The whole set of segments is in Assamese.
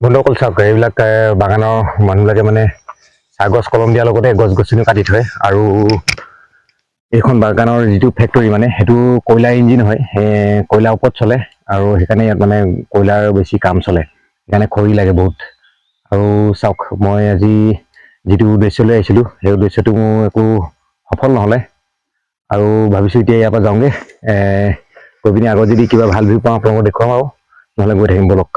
বন্ধুসকল চাওক, এইবিলাক বাগানৰ মানুহবিলাকে মানে চাহ গছ কলম দিয়াৰ লগতে গছ গছনিও কাটি থয়। আৰু এইখন বাগানৰ যিটো ফেক্টৰী মানে সেইটো কয়লাৰ ইঞ্জিন হয়, কয়লাৰ ওপৰত চলে। আৰু সেইকাৰণে ইয়াত মানে কয়লাৰ বেছি কাম চলে, সেইকাৰণে খৰি লাগে বহুত। আৰু চাওক, মই আজি যিটো উদ্দেশ্য লৈ আহিছিলোঁ সেই উদ্দেশ্যটো মোৰ একো সফল নহ'লে। আৰু ভাবিছোঁ এতিয়া ইয়াৰ পৰা যাওঁগৈ, গৈ পিনি আগত যদি কিবা ভাল ভিউ পাওঁ আপোনালোকক দেখুৱাম, আৰু নহ'লে গৈ থাকিম বলক।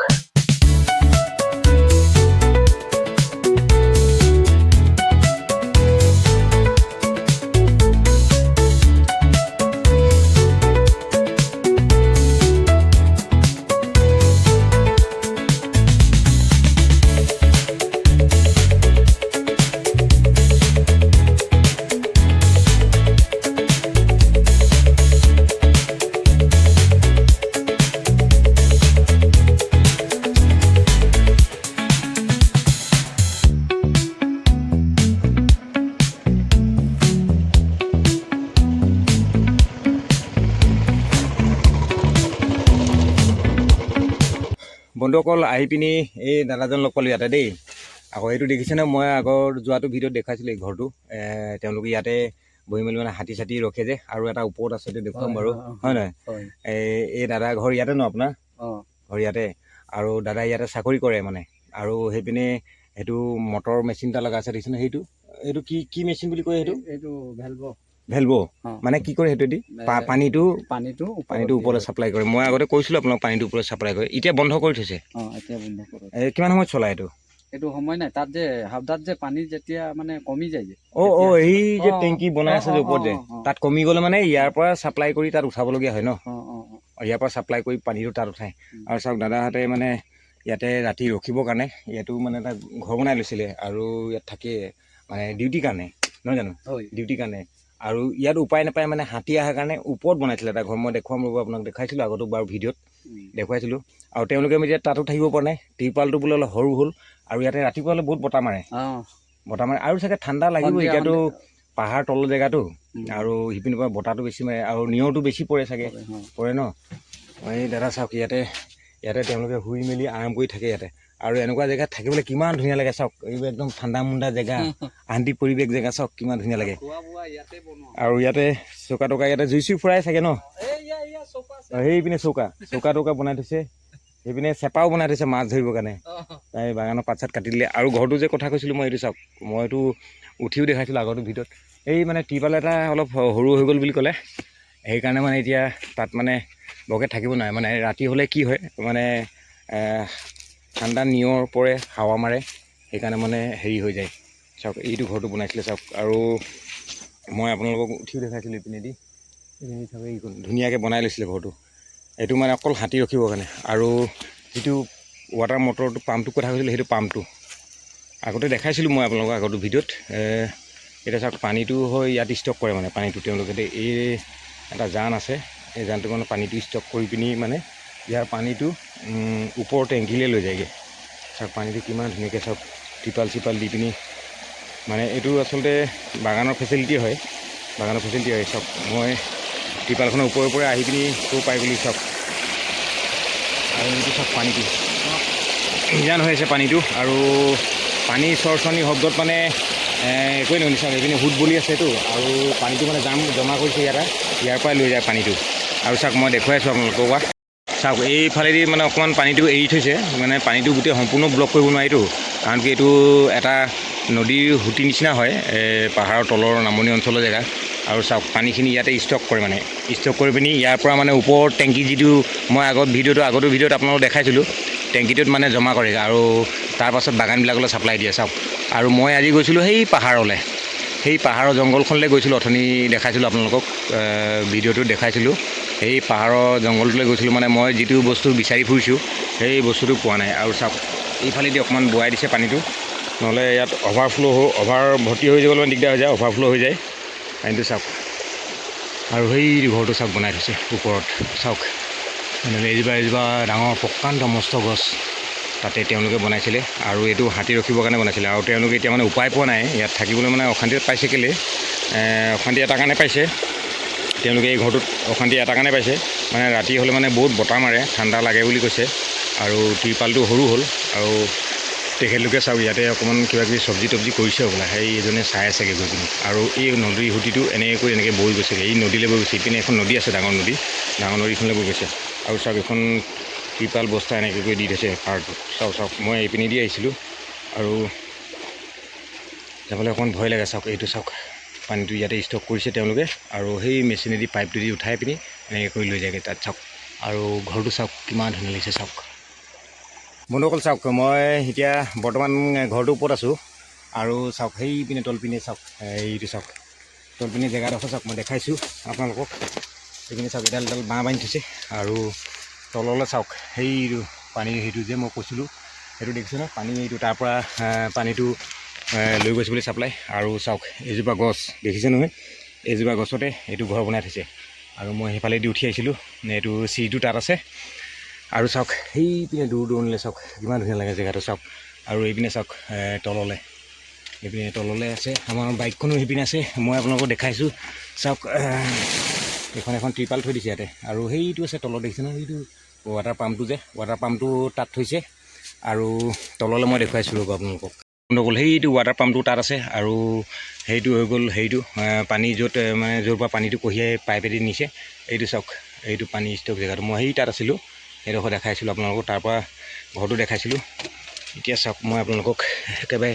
বন্ধুসকল, আহি পিনি এই দাদাজন লগ পালোঁ ইয়াতে দেই। আকৌ এইটো দেখিছেনে, মই আগৰ যোৱাটো ভিডিঅ'ত দেখাইছিলোঁ এই ঘৰটো। তেওঁলোকে ইয়াতে বহি মেলি মানে হাতী চাতি ৰখে যে, আৰু এটা ওপৰত আছে, এইটো দেখুৱাম বাৰু, হয় নহয়? এই দাদা ঘৰ ইয়াতে ন আপোনাৰ? ঘৰ ইয়াতে। আৰু দাদাই ইয়াতে চাকৰি কৰে মানে। আৰু সেইপিনে সেইটো মটৰ মেচিন এটা লগা আছে, দেখিছেনে? সেইটো কি মেচিন বুলি কয়? সেইটো ভেলভ মানে কি কৰে সেইটো দি? পানীটো ওপৰলৈ ছাপ্লাই কৰে। মই আগতে কৈছিলোঁ আপোনাক, পানীটো ওপৰত ছাপ্লাই কৰে। এতিয়া বন্ধ কৰি থৈছে। কিমান সময়ত চলাই এইটো সময় নাই, তাত যে হাবদাত যে পানী যেতিয়া মানে কমি যায় যে, এই যে টেংকি বনাই আছে যে ওপৰত যে, তাত কমি গ'লে মানে ইয়াৰ পৰা ছাপ্লাই কৰি তাত উঠাবলগীয়া হয় ন? ইয়াৰ পৰা ছাপ্লাই কৰি পানীটো তাত উঠায়। আৰু চাওক, দাদাহঁতে মানে ইয়াতে ৰাতি ৰখিবৰ কাৰণে ইয়াতো মানে এটা ঘৰ বনাই লৈছিলে, আৰু ইয়াত থাকে মানে ডিউটিৰ কাৰণে, নহয় জানো? ডিউটিৰ কাৰণে। আৰু ইয়াত উপায় নাপায় মানে হাতী অহাৰ কাৰণে ওপৰত বনাইছিলে এটা ঘৰ। মই দেখুৱাম ৰ'ব, আপোনাক দেখাইছিলোঁ আগতো বাৰু ভিডিঅ'ত দেখুৱাইছিলোঁ। আৰু তেওঁলোকে এতিয়া তাতো থাকিব পৰা নাই, টিৰপালটো বোলে অলপ সৰু হ'ল। আৰু ইয়াতে ৰাতিপুৱা হ'লে বহুত বতাহ মাৰে, আৰু চাগে ঠাণ্ডা লাগিব। এতিয়াতো পাহাৰ তলৰ জেগাটো, আৰু সিপিনৰ পৰা বতাহটো বেছি মাৰে, আৰু নিয়ৰটো বেছি পৰে চাগে, পৰে ন? এই দাদা চাওক, ইয়াতে তেওঁলোকে শুই মেলি আৰাম কৰি থাকে ইয়াতে। আৰু এনেকুৱা জেগাত থাকিবলৈ কিমান ধুনীয়া লাগে চাওক। এইবোৰ একদম ঠাণ্ডা মুণ্ডা জেগা, শান্তি পৰিৱেশ জেগা, চাওক কিমান ধুনীয়া লাগে। আৰু ইয়াতে চৌকা তৌকা, ইয়াতে জুই চুই ফুৰাই চাগে ন? সেইপিনে চৌকা তৌকা বনাই থৈছে। সেইপিনে চেপাও বনাই থৈছে মাছ ধৰিবৰ কাৰণে। এই বাগানৰ পাত চাত কাটি দিলে। আৰু ঘৰটো যে কথা কৈছিলোঁ মই, এইটো চাওক, মইতো উঠিও দেখাইছিলোঁ আগৰটো ভিডিঅ'ত। এই মানে টিৰপাল এটা অলপ সৰু হৈ গ'ল বুলি ক'লে, সেইকাৰণে মানে এতিয়া তাত মানে বৰকৈ থাকিব নোৱাৰে। মানে ৰাতি হ'লে কি হয়, মানে ঠাণ্ডা নিয়ৰ পৰে, হাৱা মাৰে, সেইকাৰণে মানে হেৰি হৈ যায়। চাওক, এইটো ঘৰটো বনাইছিলে চাওক। আৰু মই আপোনালোকক উঠিও দেখাইছিলোঁ ইপিনেদি। ধুনীয়াকৈ বনাই লৈছিলে ঘৰটো। এইটো মানে অকল হাতী ৰখিবৰ কাৰণে। আৰু যিটো ৱাটাৰ মটৰটো পাম্পটোৰ কথা কৈছিলোঁ, সেইটো পাম্পটো আগতে দেখাইছিলোঁ মই আপোনালোকক আগৰটো ভিডিঅ'ত। এতিয়া চাওক, পানীটো হয় ইয়াত ষ্টক কৰে মানে পানীটো তেওঁলোকে। এই এটা জান আছে, এই জানটো মানে পানীটো ষ্টক কৰি পিনি মানে ইয়াৰ পানীটো ওপৰৰ টেংকিলৈ লৈ যায়গৈ। চাওক পানীটো কিমান ধুনীয়াকৈ, চাওক টিপাল চিপাল দি পিনি, মানে এইটো আচলতে বাগানৰ ফেচিলিটি হয়। চাওক, মই টিপালখনৰ ওপৰে আহি পিনি ক'ৰ পাই বুলি চাওক। আৰু এইটো চাওক, পানীটো ইমান হৈ আছে পানীটো। আৰু পানী চৰচৰণি শব্দত মানে একোৱেই নহয়। চাওক, এইপিনে সোঁত বলি আছেতো, আৰু পানীটো মানে জমা কৰিছে ইয়াৰ পৰাই লৈ যায় পানীটো। আৰু চাওক, মই দেখুৱাই আছোঁ আপোনালোকৰ পৰা। চাওক, এইফালেদি মানে অকণমান পানীটো এৰি থৈছে, মানে পানীটো গোটেই সম্পূৰ্ণ ব্লক কৰিব নোৱাৰিতো, কাৰণ কি এইটো এটা নদীৰ সুঁতি নিচিনা হয়, পাহাৰৰ তলৰ নামনি অঞ্চলৰ জেগা। আৰু চাওক, পানীখিনি ইয়াতে ষ্টক কৰে, মানে ষ্টক কৰি পিনি ইয়াৰ পৰা মানে ওপৰৰ টেংকি, যিটো মই আগৰ ভিডিঅ'টো আপোনালোকক দেখাইছিলোঁ, টেংকিটোত মানে জমা কৰে, আৰু তাৰপাছত বাগানবিলাকলৈ ছাপ্লাই দিয়ে। চাওক, আৰু মই আজি গৈছিলোঁ সেই পাহাৰলৈ, সেই পাহাৰৰ জংঘলখনলৈ গৈছিলোঁ। অথনি দেখাইছিলোঁ আপোনালোকক, ভিডিঅ'টোত দেখাইছিলোঁ। সেই পাহাৰৰ জংঘলটোলৈ গৈছিলোঁ, মানে মই যিটো বস্তু বিচাৰি ফুৰিছোঁ সেই বস্তুটো পোৱা নাই। আৰু চাওক, এইফালেদি অকণমান বোৱাই দিছে পানীটো, নহ'লে ইয়াত ভৰ্তি হৈ যাবলৈ দিগদাৰ হৈ যায়, অভাৰফ্ল' হৈ যায় পানীটো। চাওক, আৰু সেই ঘৰটো চাওক বনাই থৈছে ওপৰত। চাওক, এজোপা ডাঙৰ প্ৰকাণ্ড মস্ত গছ তাতে তেওঁলোকে বনাইছিলে। আৰু এইটো হাতী ৰখিবৰ কাৰণে বনাইছিলে। আৰু তেওঁলোকে এতিয়া মানে উপায় পোৱা নাই ইয়াত থাকিবলৈ, মানে অশান্তিত পাইছে। কেলৈ অশান্তি এটা কাৰণে পাইছে তেওঁলোকে, এই ঘৰটোত অশান্তি এটা কাৰণে পাইছে, মানে ৰাতি হ'লে মানে বহুত বতাহ মাৰে, ঠাণ্ডা লাগে বুলি কৈছে। আৰু ত্ৰিপালটো সৰু হ'ল আৰু তেখেতলোকে চাওক ইয়াতে অকণমান কিবাকিবি চব্জি তব্জি কৰিছে হ'বলা সেই এজনে চাই আছেগৈ গৈ পিনি আৰু এই নদীৰ সুঁতিটো এনেকৈ বৈ গৈছেগৈ এই নদীলৈ বৈ গৈছে ইপিনে এখন নদী আছে ডাঙৰ নদীখনলৈ বৈ গৈছে আৰু চাওক এখন ত্ৰিপাল বস্তা এনেকৈ কৰি দি থৈছে পাৰটো চাওক মই এইপিনে দি আহিছিলোঁ আৰু যাবলৈ অকণমান ভয় লাগে চাওক এইটো চাওক পানীটো ইয়াতে ষ্টক কৰিছে তেওঁলোকে আৰু সেই মেচিনেদি পাইপটো দি উঠাই পিনি এনেকৈ কৰি লৈ যায়গৈ তাত চাওক আৰু ঘৰটো চাওক কিমান ধুনীয়া লাগিছে চাওক বন্ধুসকল চাওক মই এতিয়া বৰ্তমান ঘৰটোৰ ওপৰত আছোঁ আৰু চাওক সেইপিনে তলপিনে চাওক এইটো চাওক তলপিনে জেগাডোখৰ চাওক মই দেখাইছোঁ আপোনালোকক এইপিনে চাওক এডাল বাঁহ বান্ধি থৈছে আৰু তললৈ চাওক সেইটো পানীৰ সেইটো যে মই কৈছিলোঁ সেইটো দেখিছোঁ ন পানী এইটো তাৰ পৰা পানীটো লৈ গৈছে বুলি চাপ্লাই আৰু চাওক এজোপা গছ দেখিছে নহয় এজোপা গছতে এইটো ঘৰ বনাই থৈছে আৰু মই সেইফালে দি উঠি আহিছিলোঁ এইটো চিৰিটো তাত আছে আৰু চাওক সেইপিনে দূৰণিলৈ চাওক কিমান ধুনীয়া লাগে জেগাটো চাওক আৰু এইপিনে চাওক এইপিনে তললৈ আছে আমাৰ বাইকখনো সেইপিনে আছে মই আপোনালোকক দেখাইছোঁ চাওক এখন ত্ৰিপাল থৈ দিছে ইয়াতে আৰু সেইটো আছে তলত দেখিছে নহয় সেইটো ৱাটাৰ পাম্পটো তাত থৈছে আৰু তললৈ মই দেখুৱাইছোঁ ৰ'ব আপোনালোকক সেইটো ৱাটাৰ পাম্পটো তাত আছে আৰু সেইটো হৈ গ'ল সেইটো পানী য'ত মানে য'ৰ পৰা পানীটো কঢ়িয়াই পাইপেদি নিছে এইটো চাওক এইটো পানী ষ্টক জেগাটো মই সেই তাত আছিলোঁ সেইডোখৰ দেখাইছিলোঁ আপোনালোকক তাৰপৰা ঘৰটো দেখাইছিলোঁ এতিয়া চাওক মই আপোনালোকক একেবাৰে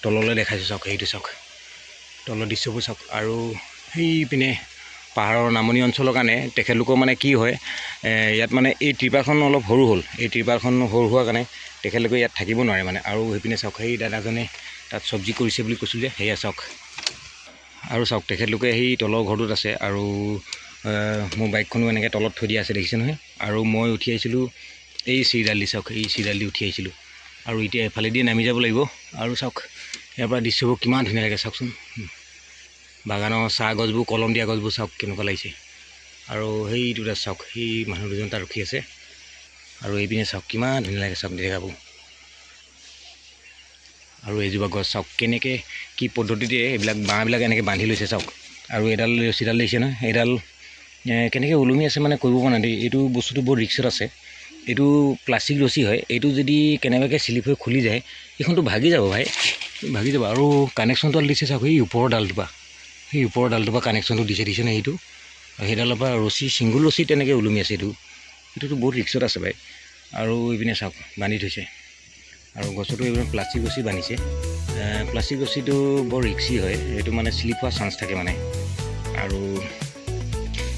তললৈ দেখাইছোঁ চাওক সেইটো চাওক তলৰ দৃশ্যবোৰ চাওক আৰু সেইপিনে পাহাৰৰ নামনি অঞ্চলৰ কাৰণে তেখেতলোকৰ মানে কি হয় ইয়াত মানে এই ত্ৰিপালখন অলপ সৰু হ'ল এই ত্ৰিপালখন সৰু হোৱাৰ কাৰণে তেখেতলোকে ইয়াত থাকিব নোৱাৰে মানে আৰু সেইপিনে চাওক সেই দাদাজনে তাত চব্জি কৰিছে বুলি কৈছোঁ যে সেয়া চাওক আৰু চাওক তেখেতলোকে সেই তলৰ ঘৰটোত আছে আৰু মোৰ বাইকখনো এনেকৈ তলত থৈ দিয়া আছে দেখিছে নহয় আৰু মই উঠি আহিছিলোঁ এই চিৰিডাল দি চাওক এই চিৰিডাল দি উঠি আহিছিলোঁ আৰু এতিয়া এফালেদি নামি যাব লাগিব আৰু চাওক ইয়াৰ পৰা দৃশ্যবোৰ কিমান ধুনীয়া লাগে চাওকচোন বাগানৰ চাহ গছবোৰ কলম দিয়া গছবোৰ চাওক কেনেকুৱা লাগিছে আৰু সেইটোতে চাওক সেই মানুহ দুজন তাত ৰখি আছে আৰু এইপিনে চাওক কিমান ধুনীয়া লাগে চাওক জেগাবোৰ আৰু এজোপা গছ চাওক কেনেকৈ কি পদ্ধতিতে এইবিলাক বাঁহবিলাক এনেকৈ বান্ধি লৈছে চাওক আৰু এডাল ৰছীডাল দিছে নহয় এইডাল কেনেকৈ ওলমি আছে মানে কৰিব পৰা নাই দেই এইটো বস্তুটো বৰ ৰিক্সত আছে এইটো প্লাষ্টিক ৰছী হয় এইটো যদি কেনেবাকৈ শ্লিপ হৈ খুলি যায় এইখনটো ভাগি যাব ভাই ভাগি যাব আৰু কানেকশ্যনটো দিছে চাওক সেই ওপৰৰ ডালটোৰ পৰা কানেকশ্যনটো দিছে নে সেইটো সেইডালৰ পৰা ৰছী ছিংগুল ৰছী তেনেকৈ ওলমি আছে এইটোতো বহুত ৰিক্সত আছে ভাই আৰু এইপিনে চাওক বান্ধি থৈছে আৰু গছতো এইবিলাক প্লাষ্টিক ৰছী বান্ধিছে প্লাষ্টিক ৰছীটো বৰ ৰিক্সি হয় এইটো মানে শ্লিপ হোৱাৰ চান্স থাকে মানে আৰু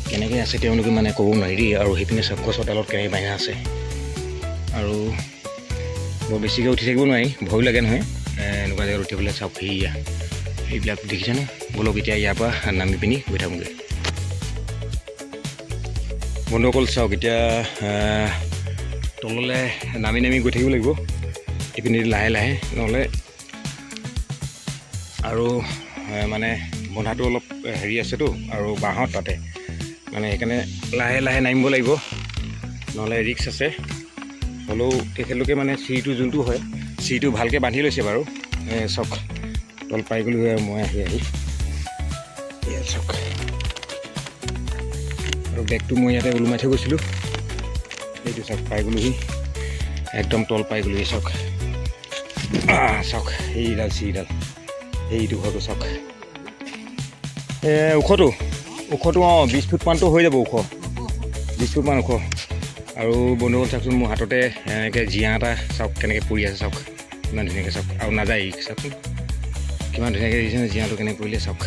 কেনেকৈ আছে তেওঁলোকে মানে ক'ব নোৱাৰি আৰু সেইপিনে চাওক গছৰ ডালত কেনেকৈ বান্ধা আছে আৰু বৰ বেছিকৈ উঠি থাকিব নোৱাৰি ভয় লাগে নহয় এনেকুৱা জেগাত উঠিবলৈ চাওক সেয়া এইবিলাক দেখিছেনে বলক এতিয়া ইয়াৰ পৰা নামি পিনি গৈ থাকোঁগৈ বন্ধুসকল চাওক এতিয়া তললৈ নামি গৈ থাকিব লাগিব এইপিনে লাহে নহ'লে আৰু মানে বন্ধাটো অলপ হেৰি আছেতো আৰু বাঁহত তাতে মানে সেইকাৰণে লাহে নামিব লাগিব নহ'লে ৰিক্স আছে হ'লেও তেখেতলোকে মানে চিৰিটো যোনটো হয় চিৰিটো ভালকৈ বান্ধি লৈছে বাৰু চাওক তল পাই গ'লোঁ মই আহি চাওক আৰু বেগটো মই ইয়াতে ওলোমাই থৈ গৈছিলোঁ এইটো চাওক পাই গ'লোহি একদম তল পাই গ'লোহি চাওক সেইডাল চিৰিডাল সেইটো ঘৰটো চাওক ওখটো 20 ফুটমানটো হৈ যাব ওখ 20 ফুটমান ওখ আৰু বন্ধুসকল চাওকচোন মোৰ হাততে এনেকৈ জীয়া এটা চাওক কেনেকৈ পৰি আছে চাওক ইমান ধুনীয়াকৈ চাওক আৰু নাযায় চাওকচোন কিমান ধুনীয়াকৈ দিছে জীয়াটো কেনেকৈ পৰিলে চাওক